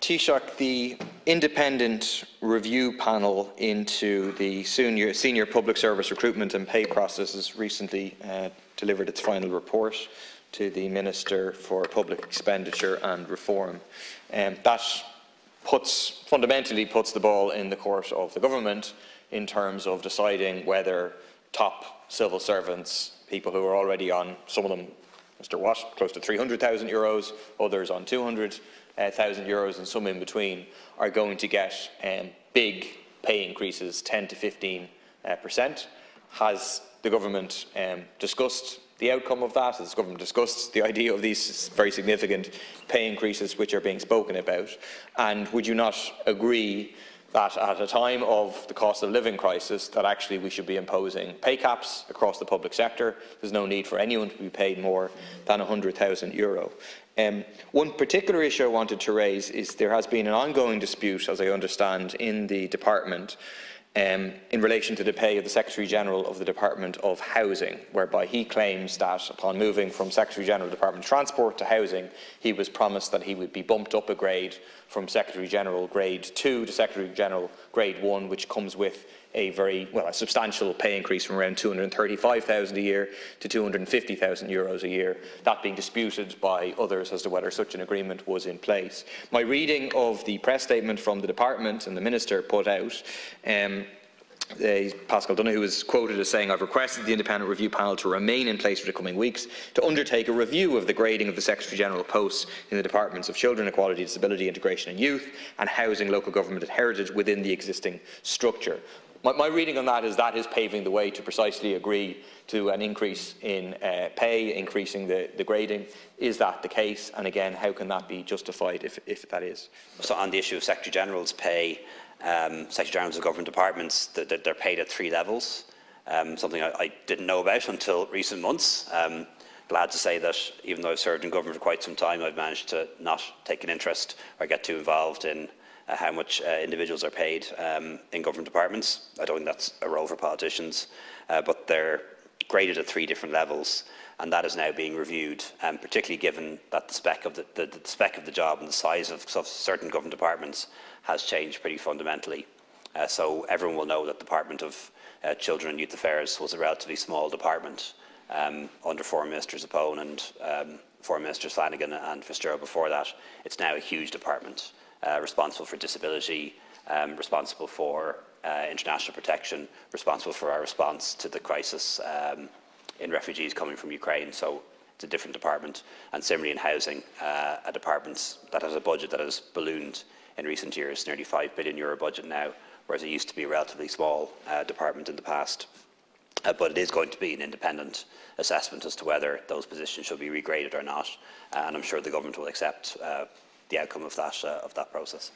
Taoiseach, the independent review panel into the senior public service recruitment and pay processes recently delivered its final report to the Minister for Public Expenditure and Reform. That fundamentally puts the ball in the court of the government in terms of deciding whether top civil servants, people who are already on, some of them, Mr. Watt, close to €300,000, others on €200,000 and some in between, are going to get big pay increases, 10 to 15%. Has the government discussed the outcome of that? Has the government discussed the idea of these very significant pay increases which are being spoken about? And would you not agree that at a time of the cost of living crisis that actually we should be imposing pay caps across the public sector? There's no need for anyone to be paid more than €100,000. One particular issue I wanted to raise is there has been an ongoing dispute, as I understand, in the department in relation to the pay of the Secretary-General of the Department of Housing, whereby he claims that upon moving from Secretary-General of the Department of Transport to Housing, he was promised that he would be bumped up a grade from Secretary-General Grade 2 to Secretary-General Grade 1, which comes with a substantial pay increase from around €235,000 a year to €250,000 a year, that being disputed by others as to whether such an agreement was in place. My reading of the press statement from the department and the Minister put out, Pascal Donoghue was quoted as saying, "I've requested the independent review panel to remain in place for the coming weeks to undertake a review of the grading of the Secretary-General posts in the Departments of Children, Equality, Disability, Integration and Youth and Housing, Local Government and Heritage within the existing structure." My reading on that is paving the way to precisely agree to an increase in pay, increasing the grading. Is that the case? And again, how can that be justified if that is? So on the issue of Secretary-General's pay, Secretary-Generals of government departments, they're paid at 3 levels, something I didn't know about until recent months. Glad to say that even though I've served in government for quite some time, I've managed to not take an interest or get too involved in how much individuals are paid in government departments. I don't think that's a role for politicians, but they're graded at 3 different levels, and that is now being reviewed, particularly given that the spec of the job and the size of certain government departments has changed pretty fundamentally. So everyone will know that the Department of Children and Youth Affairs was a relatively small department under Foreign Minister Zapone and Foreign Ministers Flanagan and Fitzgerald before that. It's now a huge department, responsible for disability, responsible for international protection, responsible for our response to the crisis in refugees coming from Ukraine. So it's a different department. And similarly in housing, a department that has a budget that has ballooned in recent years, nearly €5 billion budget now, whereas it used to be a relatively small department in the past. But it is going to be an independent assessment as to whether those positions should be regraded or not, and I'm sure the government will accept the outcome of that process.